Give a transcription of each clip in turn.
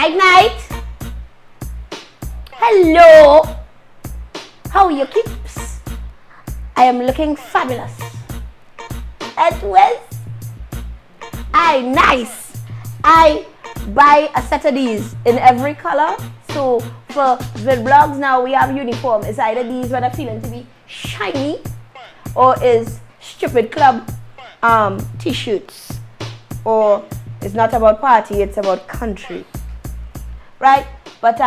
Night night. Hello. How are your keeps? I am looking fabulous. At Wiz. Aye, nice. I buy a set of these in every color. So for vlogs now we have uniform. It's either these when I'm feeling to be shiny or is stupid club t-shirts, or it's not about party, it's about country, right? But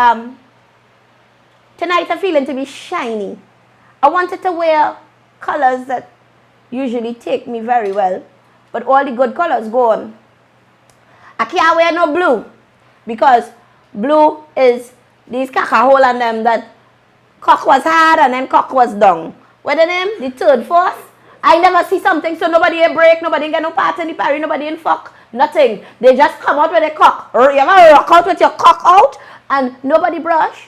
tonight I'm feeling to be shiny. I wanted to wear colors that usually take me very well, but all the good colors gone. I can't wear no blue because blue is these caca hole on them that cock was hard and then cock was down. What the name? The third force. I never see something, so nobody in break, nobody get no part in the party, nobody in fuck, nothing. They just come out with a cock. You ever rock out with your cock out and nobody brush?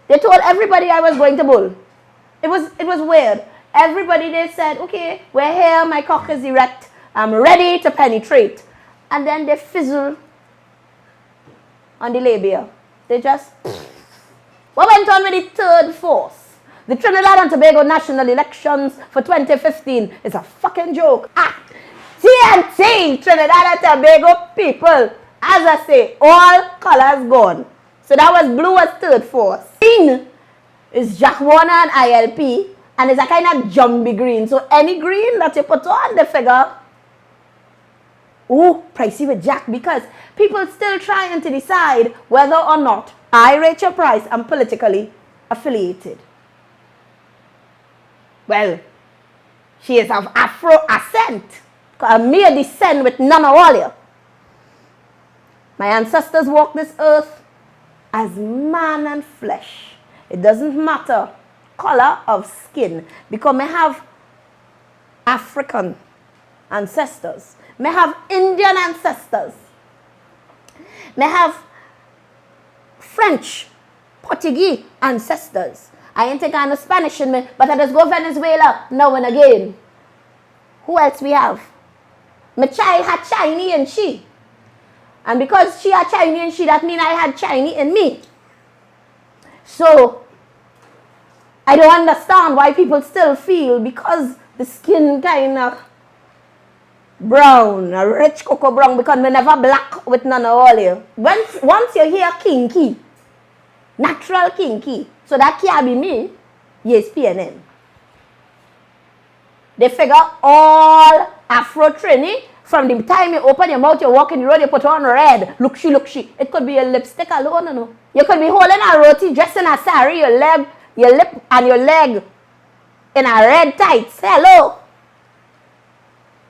They told everybody I was going to bull. It was weird. Everybody, they said, okay, we're here, my cock is erect, I'm ready to penetrate. And then they fizzle on the labia. They just, what went on with the third force? The Trinidad and Tobago National Elections for 2015 is a fucking joke. TNT, Trinidad and Tobago people. As I say, all colors gone. So that was blue as third force. Green is Jack Warner and ILP, and it's a kind of jumbie green. So any green that you put on the figure, ooh, pricey with Jack, because people still trying to decide whether or not I, Rachel Price, am politically affiliated. Well, she is of Afro ascent. A mere descent with none of all you. My ancestors walked this earth as man and flesh. It doesn't matter color of skin, because I have African ancestors. I have Indian ancestors. I have French, Portuguese ancestors. I ain't taking no Spanish in me, but I just go Venezuela now and again. Who else we have? My child had Chinese in she. And because she had Chinese in she, that means I had Chinese in me. So, I don't understand why people still feel because the skin kind of brown, a rich cocoa brown, because we never black with none of all you. Once you hear kinky, natural kinky, so that can't be me, yes, PNN. They figure all Afro Trini, from the time you open your mouth, you walk in the road, you put on red, look she. It could be your lipstick alone, no. You could be holding a roti, dressed in a sari, your lip and your leg in a red tights. Hello.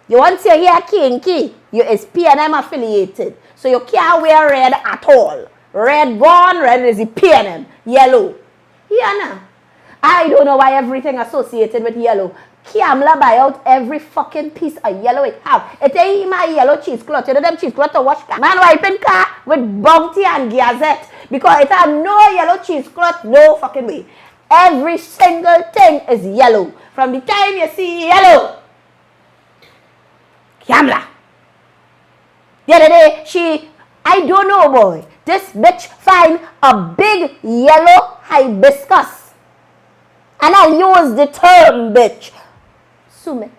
You want to hear kinky, you is PNM affiliated. So you can't wear red at all. Red gone, red is the PNM. Yellow. Yeah, now. I don't know why everything associated with yellow. Kiamla buy out every fucking piece of yellow it have. It ain't my yellow cheesecloth. You know them cheesecloth to wash car. Man wiping car with Bounty and Gazette. Because it have no yellow cheesecloth, no fucking way. Every single thing is yellow. From the time you see yellow. Kiamla. The other day, I don't know, boy. This bitch find a big yellow hibiscus. And I use the term bitch. Sume.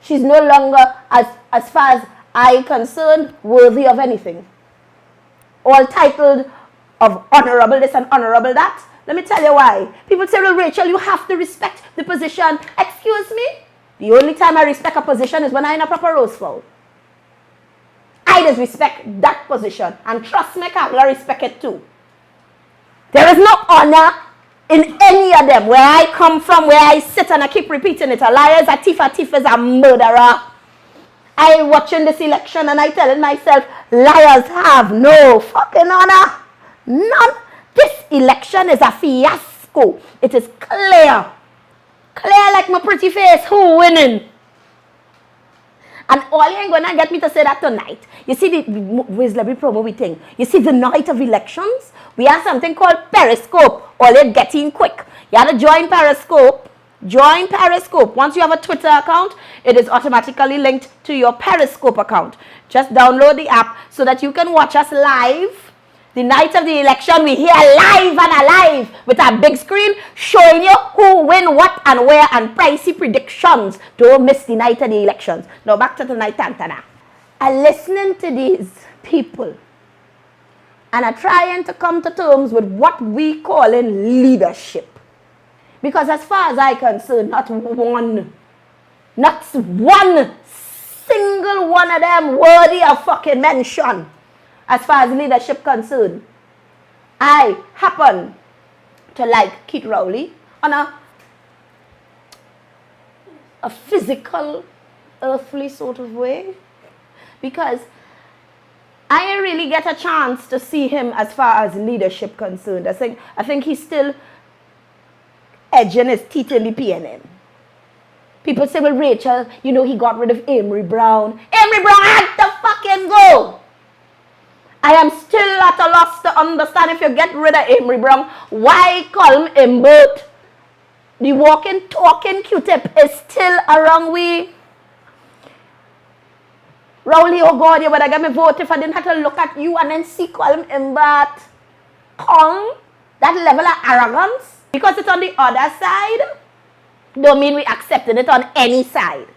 She's no longer, as far as I'm concerned, worthy of anything. All titled of honorable this and honorable that. Let me tell you why. People say, well, Rachel, you have to respect the position. Excuse me? The only time I respect a position is when I'm in a proper rose fowl. I just respect that position. And trust me, Kamala respect it too. There is no honor in any of them. Where I come from, where I sit and I keep repeating it. A liar is a thief is a murderer. I watching this election and I telling myself, liars have no fucking honor. None. This election is a fiasco. It is clear. Clear like my pretty face. Who winning? And all you ain't gonna get me to say that tonight. You see the WIZZKYD promo we think. You see the night of elections, we have something called Periscope. All it getting quick. You have to join Periscope. Join Periscope. Once you have a Twitter account, it is automatically linked to your Periscope account. Just download the app so that you can watch us live The night of the election, we here live and alive with a big screen showing you who win what and where and pricey predictions. Don't miss the night of the elections. Now back to tonight, Tantana. I'm listening to these people and I'm trying to come to terms with what we call in leadership. Because as far as I'm concerned, not one single one of them worthy of fucking mention. As far as leadership concerned, I happen to like Keith Rowley on a physical, earthly sort of way. Because I didn't really get a chance to see him as far as leadership concerned. I think he's still edging his teeth in the PNM. People say, well, Rachel, you know, he got rid of Amory Brown. Amory Brown had to fucking go. I am still at a loss to understand if you get rid of Amory Brown, why call him Bert? The walking, talking Q-tip is still around we. Rowley, oh God, you would have got me vote if I didn't have to look at you and then see call him Bert. Kong, that level of arrogance, because it's on the other side, don't mean we accepted it on any side.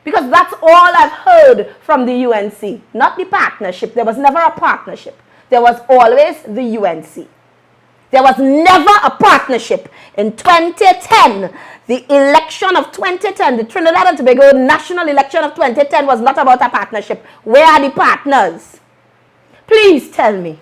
Because that's all I've heard from the UNC. Not the partnership. There was never a partnership. There was always the UNC. There was never a partnership. In 2010, the election of 2010, the Trinidad and Tobago national election of 2010 was not about a partnership. Where are the partners? Please tell me.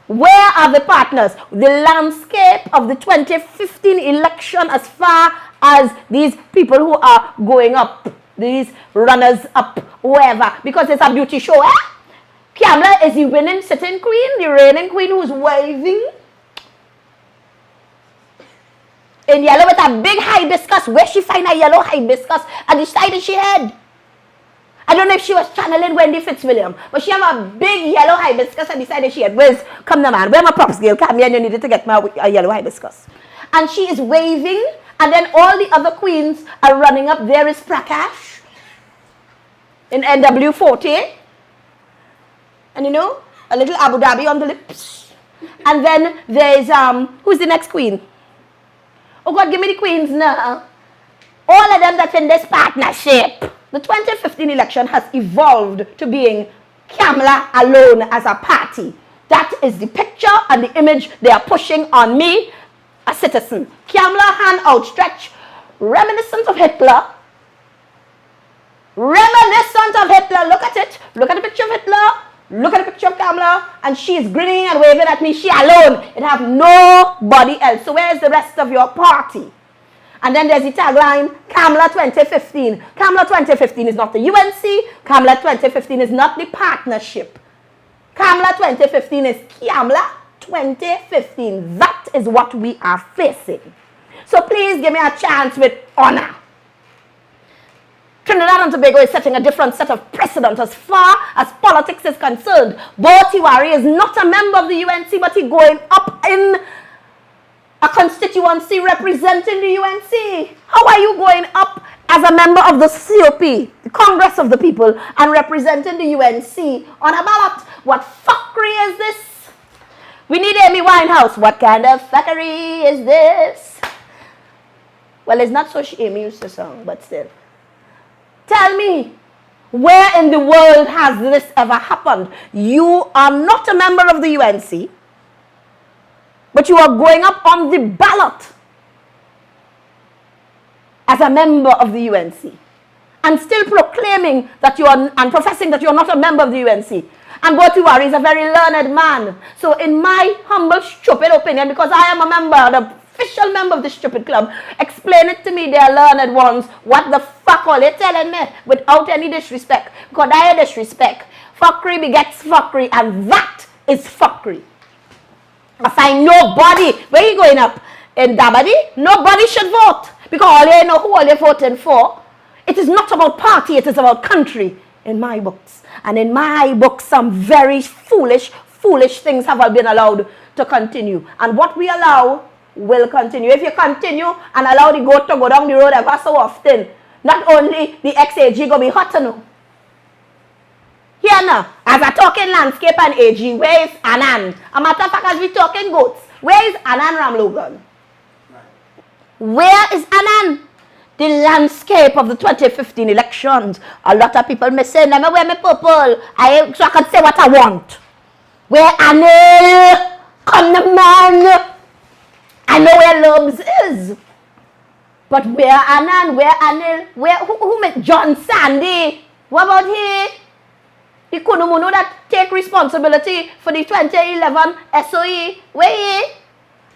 Where are the partners? The landscape of the 2015 election as far as these people who are going up, these runners up, whoever, because it's a beauty show, eh? Kamala is the winning sitting queen, the reigning queen who's waving in yellow with a big hibiscus. Where she find a yellow hibiscus at the side of she head? I don't know if she was channeling Wendy Fitzwilliam, but she have a big yellow hibiscus at the side of she head. Come now, man, where my props girl? Come here and you needed to get a yellow hibiscus. And she is waving, and then all the other queens are running up. There is Prakash in NW40. And you know, a little Abu Dhabi on the lips. And then there's, who's the next queen? Oh God, give me the queens now. All of them that's in this partnership. The 2015 election has evolved to being Kamala alone as a party. That is the picture and the image they are pushing on me, a citizen. Kamala, hand outstretched, reminiscent of Hitler. Reminiscent of Hitler. Look at it. Look at the picture of Hitler. Look at the picture of Kamala. And she is grinning and waving at me. She alone. It have nobody else. So where is the rest of your party? And then there's the tagline, Kamala 2015. Kamala 2015 is not the UNC. Kamala 2015 is not the partnership. Kamala 2015 is Kamala 2015. That is what we are facing. So please give me a chance with honor. Trinidad and Tobago is setting a different set of precedent as far as politics is concerned. Bo Tiwari is not a member of the UNC, but he's going up in a constituency representing the UNC. How are you going up as a member of the COP, the Congress of the People, and representing the UNC on a ballot? What fuckery is this? We need Amy Winehouse. What kind of fuckery is this? Well, it's not so Amy used to song, but still. Tell me, where in the world has this ever happened? You are not a member of the UNC, but you are going up on the ballot as a member of the UNC and still proclaiming that you are, and professing that you are not a member of the UNC. And Bo Tiwari is a very learned man. So in my humble, stupid opinion, because I am a member, the official member of the stupid club, explain it to me, they are learned ones. What the fuck are they telling me? Without any disrespect. Because I disrespect. Fuckery begets fuckery, and that is fuckery. I find nobody. Where are you going up? In Dabadi? Nobody should vote. Because all you know who all you're voting for. It is not about party, it is about country. In my books. And in my books, some very foolish things have been allowed to continue. And what we allow will continue. If you continue and allow the goat to go down the road ever so often, not only the XAG going to be hot to know. Here now, as a talking landscape and AG, where is Anand? A matter of fact, as we talking goats, where is Anand Ramlogan? Where is Anand? The landscape of the 2015 elections. A lot of people missing. Let me wear my purple. So I can say what I want. Where Anil? Come the man. I know where Lobes is. But where Anand? Where Anil? Where who met John Sandy? What about he? The Kunumuno that take responsibility for the 2011 SOE. Where he?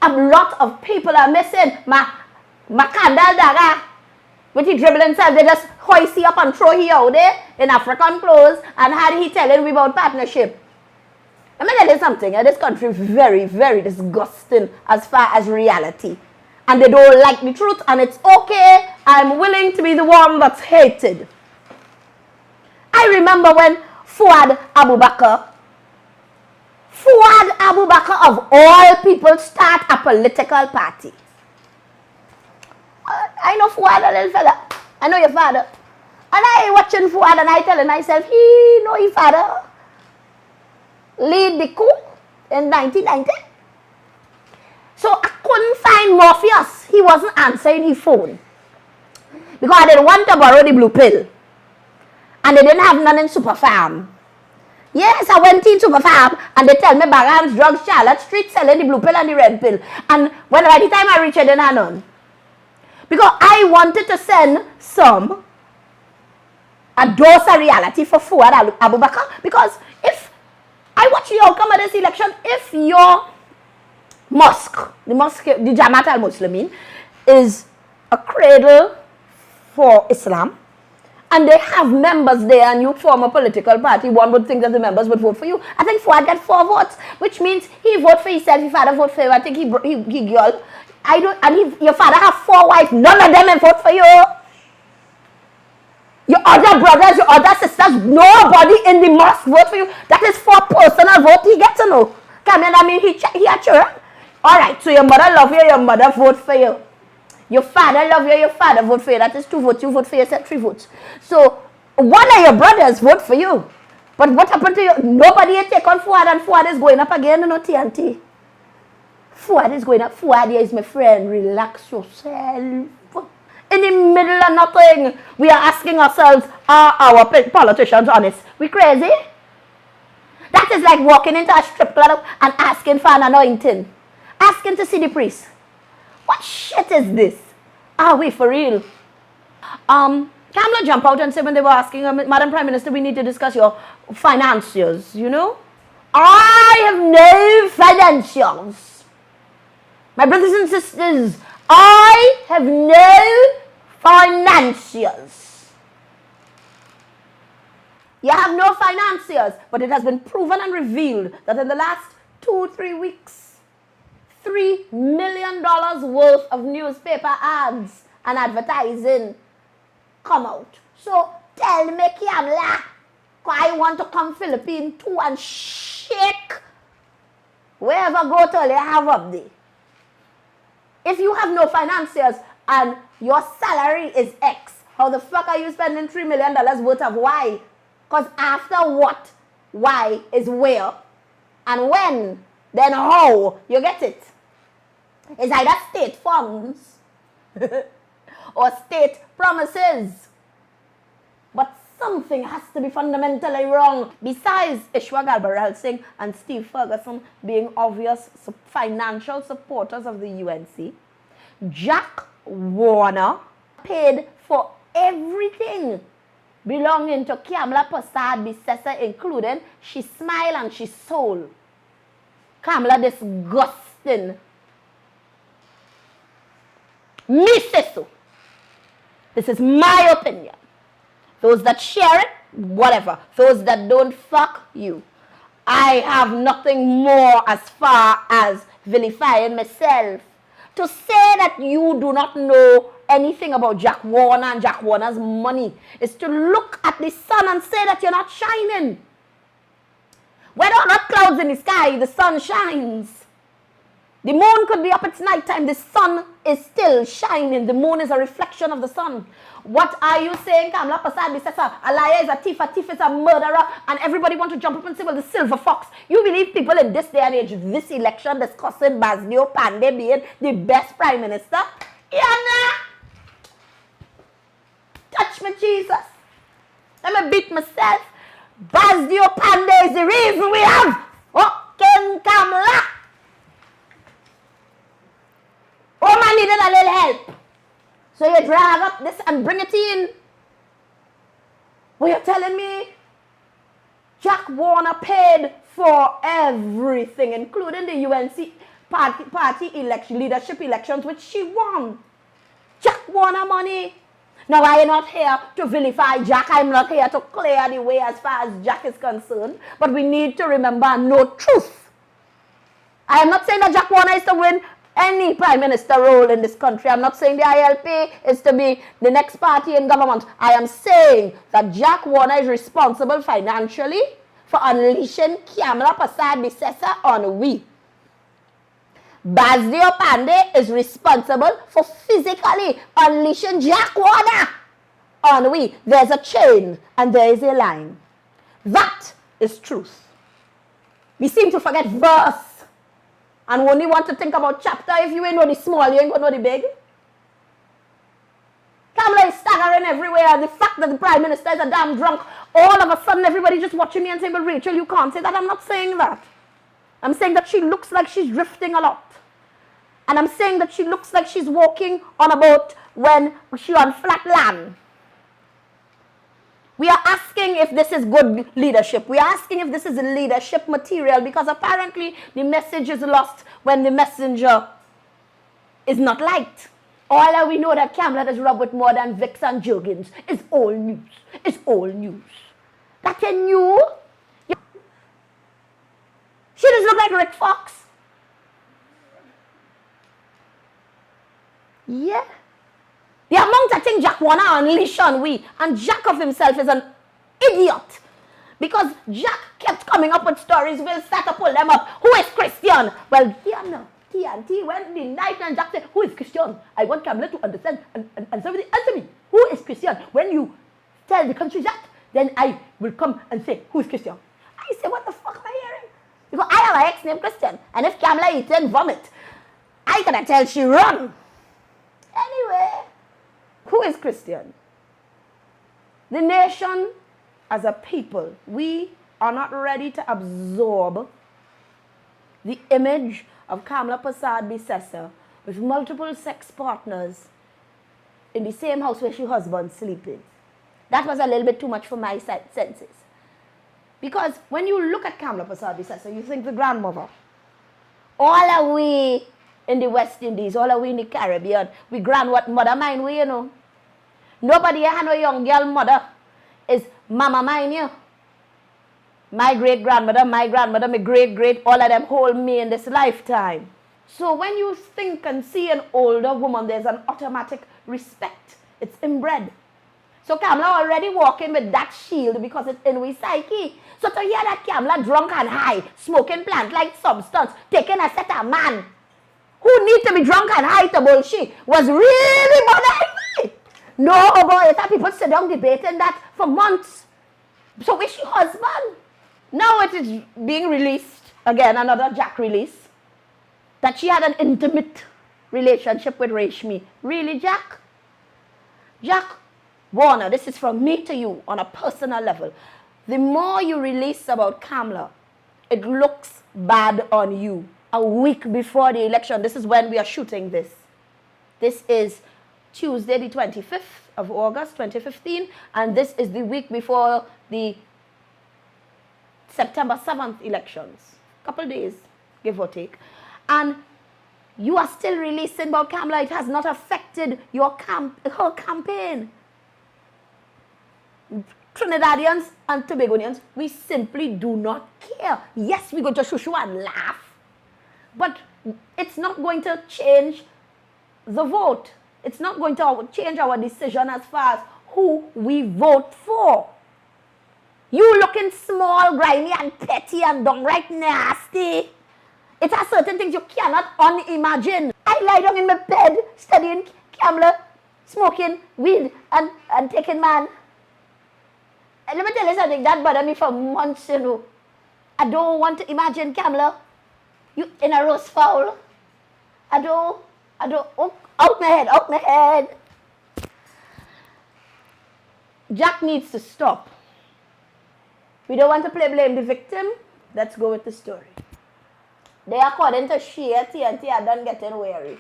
A lot of people are missing. Makandal Daga. With he dribbling himself, they just hoist he up and throw he out there in African clothes and had he telling we about partnership. Let me tell you something, this country is very, very disgusting as far as reality. And they don't like the truth, and it's okay. I'm willing to be the one that's hated. I remember when Fuad Abu Bakr of all people start a political party. I know Fuad, a little fella. I know your father. And I watching Fuad and I telling myself, he know your father lead the coup in 1990. So I couldn't find Morpheus. He wasn't answering his phone. Because I didn't want to borrow the blue pill. And they didn't have none in Super Farm. Yes, I went in Super Farm and they tell me Bagham's Drugs, Charlotte Street selling the blue pill and the red pill. And when by the time I reached, I didn't have none. Because I wanted to send a dose of reality for Fuad Abu Bakr. Because if I watch the outcome of this election, if your mosque, the Jamaat al-Muslimin, is a cradle for Islam, and they have members there and you form a political party, one would think that the members would vote for you. I think Fuad got 4 votes, which means he vote for himself, his father vote for him. I think he girl. Your father have 4 wives, none of them will vote for you. Your other brothers, your other sisters, nobody in the mosque vote for you. That is for personal vote he gets to know. Come in, I mean, he at you. Alright, so your mother love you, your mother vote for you. Your father love you, your father vote for you. That is 2 votes, you vote for yourself, 3 votes. So, one of your brothers vote for you. But what happened to you? Nobody take on Fuad, and Fuad is going up again, no TNT. Fuad is going up. Fuad is my friend. Relax yourself. In the middle of nothing, we are asking ourselves, are our politicians honest? We crazy? That is like walking into a strip club and asking for an anointing. Asking to see the priest. What shit is this? Are we for real? Kamala jump out and say when they were asking her, Madam Prime Minister, we need to discuss your financiers, you know? I have no financiers. My brothers and sisters, I have no financiers. You have no financiers, but it has been proven and revealed that in the last 2-3 weeks, $3 million worth of newspaper ads and advertising come out. So tell me, Kamala, I want to come Philippines too and shake wherever go to they have up there. If you have no financiers and your salary is X, how the fuck are you spending $3 million worth of Y? Because after what, Y is where and when, then how you get it. It's either state funds or state promises. But something has to be fundamentally wrong. Besides Ishwa Galbarel Singh and Steve Ferguson being obvious financial supporters of the UNC, Jack Warner paid for everything belonging to Kamala Prasad Bissessa, including she smile and she soul. Kamala disgusting. Me say so. This is my opinion. Those that share it, whatever. Those that don't, fuck you. I have nothing more as far as vilifying myself. To say that you do not know anything about Jack Warner and Jack Warner's money is to look at the sun and say that you're not shining. When there are not clouds in the sky, the sun shines. The moon could be up, it's nighttime. The sun is still shining. The moon is a reflection of the sun. What are you saying, Kamla Persad-Bissessar? A liar is a thief is a murderer, and everybody want to jump up and say, well, the silver fox. You believe people in this day and age, this election discussing Basdio Pandey being the best prime minister? Yeah, touch me, Jesus. Let me beat myself. Basdio Pandey is the reason we have fucking Kamla. Oh, man needed a little help. So you drag up this and bring it in. Well, you're telling me Jack Warner paid for everything, including the UNC party election, leadership elections, which she won. Jack Warner money. Now, I am not here to vilify Jack. I'm not here to clear the way as far as Jack is concerned. But we need to remember and know truth. I am not saying that Jack Warner is to win any prime minister role in this country. I'm not saying the ILP is to be the next party in government. I am saying that Jack Warner is responsible financially for unleashing Kamla Persad-Bissessar on we. Basdio Pandey is responsible for physically unleashing Jack Warner on we. There's a chain and there is a line. That is truth. We seem to forget verse and only want to think about chapter. If you ain't know the small, you ain't gonna know the big. Kamla is staggering everywhere. The fact that the prime minister is a damn drunk, all of a sudden everybody just watching me and saying, well, Rachel, you can't say that. I'm not saying that. I'm saying that she looks like she's drifting a lot. And I'm saying that she looks like she's walking on a boat when she's on flat land. We are asking if this is good leadership. We are asking if this is leadership material, because apparently the message is lost when the messenger is not liked. All that we know that Kamla does rub with more than Vicks and Jergens is old news. It's old news. That you knew? She does look like Rick Fox. Yeah. The amount of things Jack Warner unleashed on we, and Jack of himself is an idiot. Because Jack kept coming up with stories, we'll start to pull them up. Who is Christian? Well, TNT went the night and Jack said, who is Christian? I want Kamla to understand and somebody answer me. Who is Christian? When you tell the country that, then I will come and say, who is Christian? I say, what the fuck am I hearing? Because I have an ex named Christian, and if Kamla eats and vomit, I cannot tell she run. Anyway, who is Christian? The nation, as a people, we are not ready to absorb the image of Kamla Persad-Bissessar with multiple sex partners in the same house where she husband sleeping. That was a little bit too much for my senses. Because when you look at Kamla Persad-Bissessar, you think the grandmother. All are we in the West Indies, all are we in the Caribbean. We grandmother mind we, you know. Nobody had no young girl mother is mama mind you. My great-grandmother, my great-great, all of them hold me in this lifetime. So when you think and see an older woman, there's an automatic respect. It's inbred. So Kamla already walking with that shield because it's in we psyche. So to hear that Kamla drunk and high, smoking plant-like substance, taking a set of man who need to be drunk and high to bullshit was really bothering me. No, boy, that people sit down debating that for months. So where's your husband? Now it is being released, again, another Jack release, that she had an intimate relationship with Rashmi. Really, Jack? Jack Warner, this is from me to you on a personal level. The more you release about Kamla, it looks bad on you. A week before the election, this is when we are shooting this. This is Tuesday, the 25th of August, 2015, and this is the week before the September 7th elections. Couple days, give or take. And you are still releasing about Kamla. It has not affected your her campaign. Trinidadians and Tobagonians, we simply do not care. Yes, we're going to shoo-shoo and laugh, but it's not going to change the vote. It's not going to change our decision as far as who we vote for. You looking small, grimy, and petty, and downright nasty. It has certain things you cannot unimagine. I lie down in my bed studying Kamla, smoking weed and taking man. And let me tell you something, that bothered me for months, you know. I don't want to imagine Kamla, you in a roast fowl. I don't, oh, out my head. Jack needs to stop. We don't want to blame the victim. Let's go with the story. They, according to Shea, TNT are done getting wary.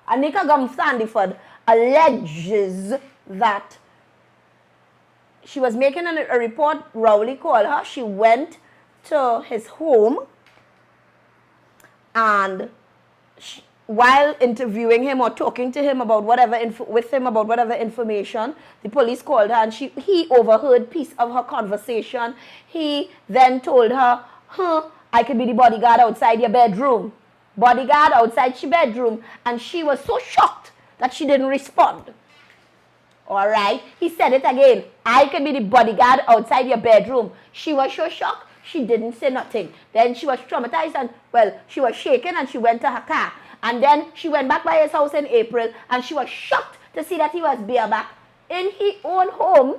Anika Gum-Sandiford alleges that she was making a report. Rowley called her. She went to his home, and while interviewing him or talking to him about whatever information, the police called her, and he overheard piece of her conversation. He then told her, I could be the bodyguard outside your bedroom. Bodyguard outside your bedroom. And she was so shocked that she didn't respond. All right. He said it again. I could be the bodyguard outside your bedroom. She was so shocked, she didn't say nothing. Then she was traumatized and, well, she was shaken, and she went to her car. And then she went back by his house in April, and she was shocked to see that he was bareback in his own home,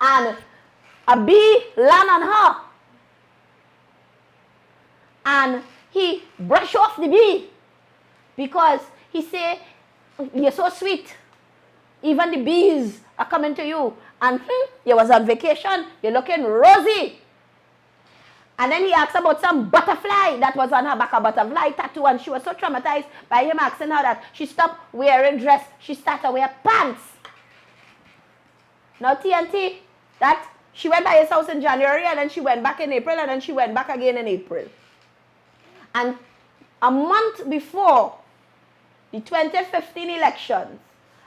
and a bee land on her. And he brushed off the bee because he said, you're so sweet. Even the bees are coming to you. And you was on vacation. You're looking rosy. And then he asked about some butterfly that was on her back, a butterfly tattoo. And she was so traumatized by him asking her that she stopped wearing dress. She started to wear pants. Now TNT, that she went by his house in January, and then she went back in April, and then she went back again in April. And a month before the 2015 elections,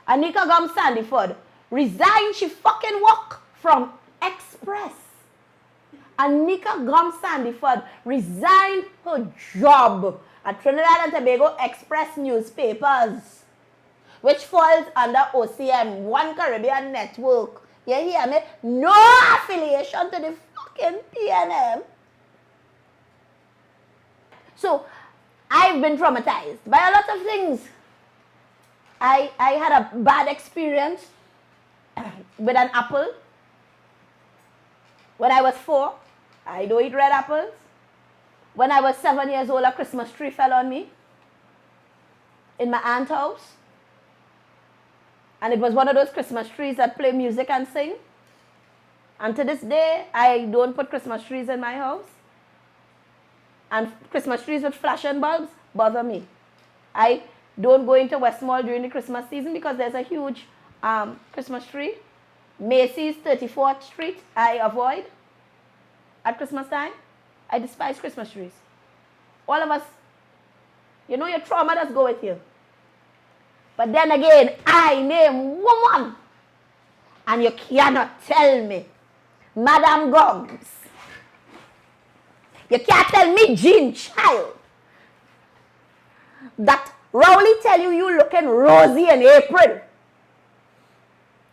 Anika Gum-Sandiford resigned. She fucking walked from Express. Anika Gum-Sandiford resigned her job at Trinidad and Tobago Express newspapers, which falls under OCM, One Caribbean Network. You hear me? No affiliation to the fucking PNM. So, I've been traumatized by a lot of things. I had a bad experience with an apple. When I was 4, I don't eat red apples. When I was 7 years old, a Christmas tree fell on me in my aunt's house. And it was one of those Christmas trees that play music and sing. And to this day, I don't put Christmas trees in my house. And Christmas trees with flashing bulbs bother me. I don't go into West Mall during the Christmas season because there's a huge Christmas tree. Macy's 34th Street, I avoid at Christmas time. I despise Christmas trees. All of us, you know your trauma does go with you. But then again, I name woman. And you cannot tell me, Madam Gums. You can't tell me, Jean Child, that Rowley tell you looking rosy in April.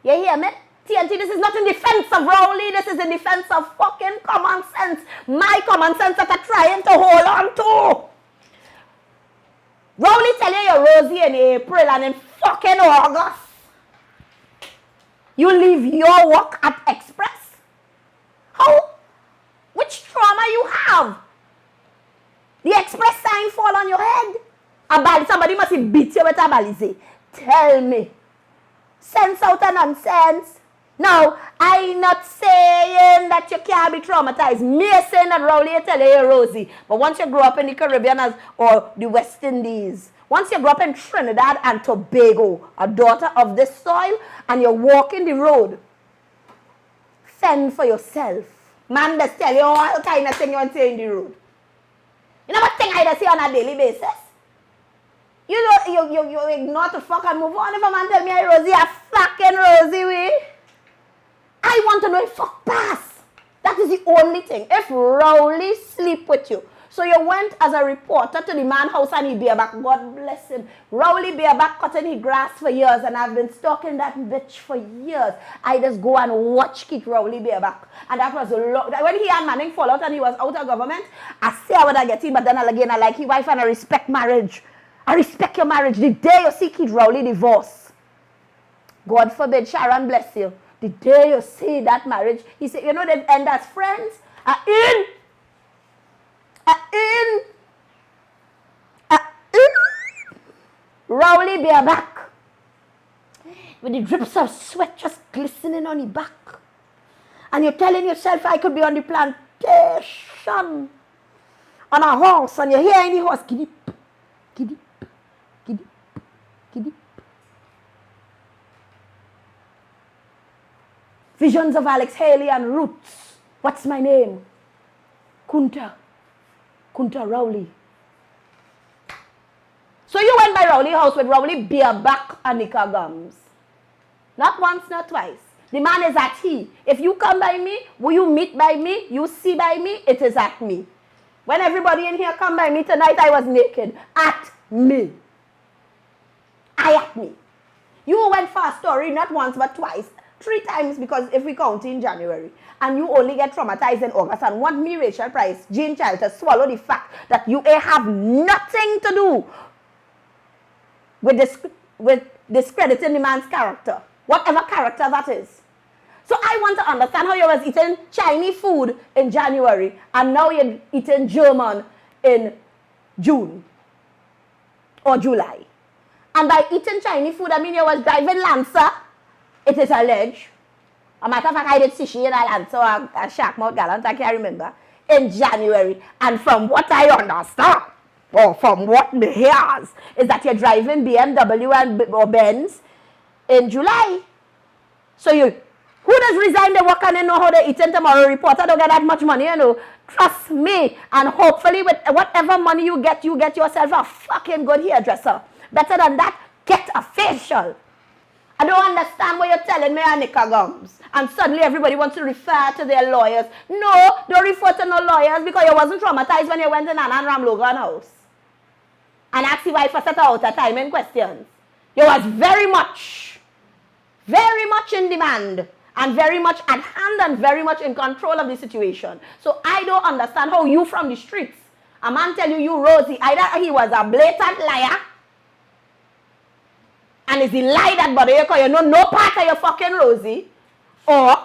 You hear me? TNT, this is not in defense of Rowley. This is in defense of fucking common sense. My common sense that I'm trying to hold on to. Rowley tell you you're rosy in April, and in fucking August, you leave your work at Express. How? Which trauma you have? The Express sign fall on your head? Somebody must beat you with a balize. Tell me. Sense out of nonsense. Now, I'm not saying that you can't be traumatized. Me saying that Rowley tell you you're rosy. But once you grow up in the Caribbean or the West Indies, once you grow up in Trinidad and Tobago, a daughter of this soil, and you're walking the road, fend for yourself. Man just tell you all kind of things you want to say in the road. You know what thing I just say on a daily basis? You know, you ignore to fuck and move on. If a man tell me I'm rosy, I'm fucking rosy way. I want to know if fuck pass. That is the only thing. If Rowley sleep with you, So you went as a reporter to the man's house and he bareback. God bless him. Rowley bareback cutting his grass for years, and I've been stalking that bitch for years. I just go and watch Kit Rowley bareback. And that was a lot. When he and Manning fall out and he was out of government, I say I would have get him, but then again I like his wife and I respect marriage. I respect your marriage. The day you see Kit Rowley divorce, God forbid, Sharon bless you. The day you see that marriage, he said, you know, they end as friends. Rowley bareback with the drips of sweat just glistening on his back. And you're telling yourself, I could be on the plantation on a horse, and you're hearing the horse giddy, giddy, giddy, giddy. Visions of Alex Haley and Roots. What's my name? Kunta Rowley. So you went by Rowley house with Rowley bareback and Nika gums. Not once, not twice. The man is at he. If you come by me, will you meet by me, you see by me, it is at me. When everybody in here come by me tonight, I was naked. At me. I at me. You went for a story not once but twice. 3 times, because if we count in January, and you only get traumatized in August and want me, Rachel Price, Jean Child, to swallow the fact that you have nothing to do with discrediting the man's character, whatever character that is. So I want to understand how you was eating Chinese food in January and now you're eating German in June or July. And by eating Chinese food, I mean you was driving Lancer. It is alleged. A matter of fact, I did sushi in a Lancer or a shark mouth gallant, I can't remember, in January. And from what I understand, or from what me hears, is that you're driving BMW or Benz in July. So who does resign the work and they know how they eating tomorrow? Reporter don't get that much money, you know. Trust me. And hopefully with whatever money you get yourself a fucking good hairdresser. Better than that, get a facial. I don't understand what you're telling me, Anika Gums. And suddenly everybody wants to refer to their lawyers. No, don't refer to no lawyers because you wasn't traumatized when you went in Anna and Ram Logan house. And asked your wife for set out a time in questions. You was very much in demand. And very much at hand and very much in control of the situation. So I don't understand how you from the streets, a man tell you Rosie, either he was a blatant liar, and it's the lie that bother you because you know no part of your fucking Rosie, or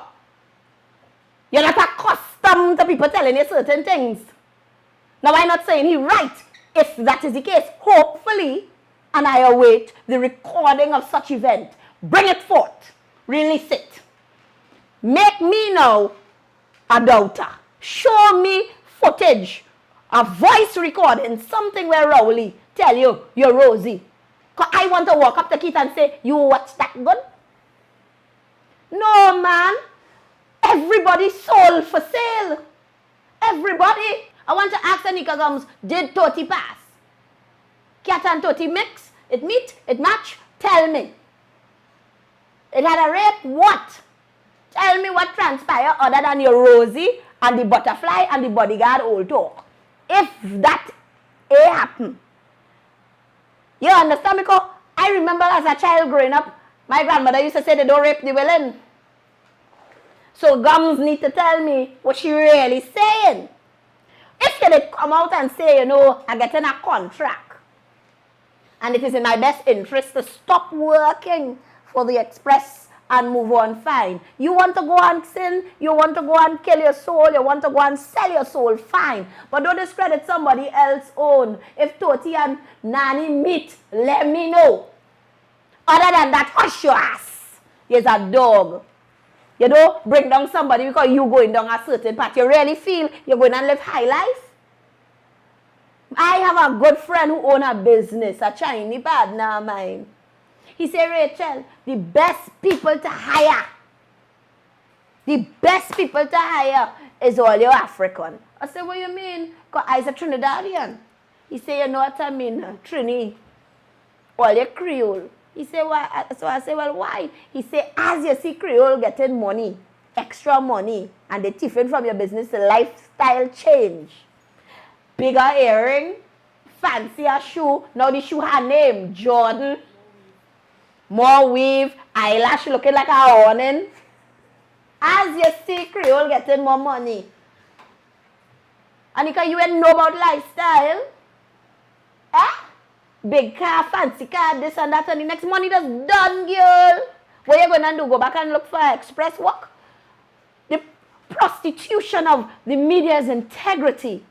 you're not accustomed to people telling you certain things. Now I'm not saying he right. If that is the case, hopefully, and I await the recording of such event. Bring it forth. Release it. Make me know a doubter. Show me footage, a voice recording, something where Rowley tell you you're Rosie. Because I want to walk up to Keith and say, you watch that good? No, man. Everybody's sold for sale. Everybody. I want to ask Anika Gums, did Toti pass? Cat and Toti mix? It meet? It match? Tell me. It had a rape? What? Tell me what transpired other than your Rosie and the butterfly and the bodyguard old talk. If that happened. You understand? Because I remember as a child growing up, my grandmother used to say they don't rape the willing. So Gums need to tell me what she really saying. If you did come out and say, you know, I'm getting a contract, and it is in my best interest to stop working for the Express and move on, fine. You want to go and sin, you want to go and kill your soul, you want to go and sell your soul, fine. But don't discredit somebody else's own. If Toti and Nani meet, let me know. Other than that, hush your ass. You're a dog. You know, bring down somebody because you going down a certain path. You really feel you're going to live high life? I have a good friend who owns a business, a Chinese partner of mine. He said, Rachel, the best people to hire is all your African. I said, what you mean? Because I'm a Trinidadian. He said, you know what I mean? Trini, all your Creole. He said, why? So I said, well, why? He said, as you see Creole getting money, extra money, and they tiffin from your business, the lifestyle change. bigger earring, fancier shoe. Now the shoe her name, Jordan. More weave, eyelash looking like a awning. As you see Creole getting more money. And because you ain't know about lifestyle. Eh? Big car, fancy car, this and that, and the next money just done, girl. What you going to do? Go back and look for express work? The prostitution of the media's integrity.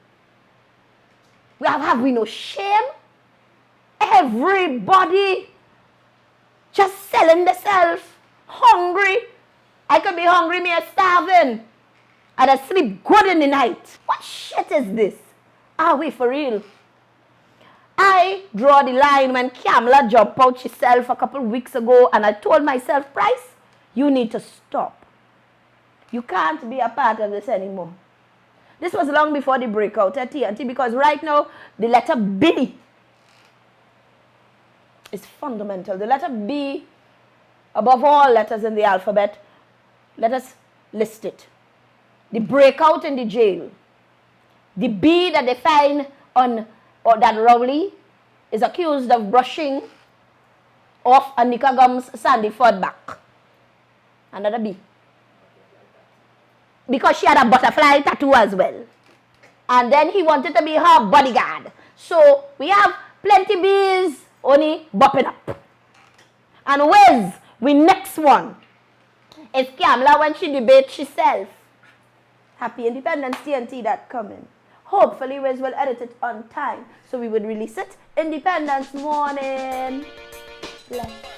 Have we no shame? Everybody just selling themselves, hungry. I could be hungry, me starving. And I sleep good in the night. What shit is this? Are we for real? I draw the line when Kamala jumped out herself a couple weeks ago, and I told myself, Price, you need to stop. You can't be a part of this anymore. This was long before the breakout at TNT, because right now, the letter B is fundamental. The letter B, above all letters in the alphabet, let us list it. The breakout in the jail. The B that they find on, or that Rowley is accused of brushing off Anika Gum's Sandy Ford back. Another B. Because she had a butterfly tattoo as well. And then he wanted to be her bodyguard. So we have plenty bees only bopping up. And Wiz, we next one. It's Kamala when she debates herself. Happy Independence TNT that coming. Hopefully Wiz will edit it on time so we would release it Independence morning. Bless.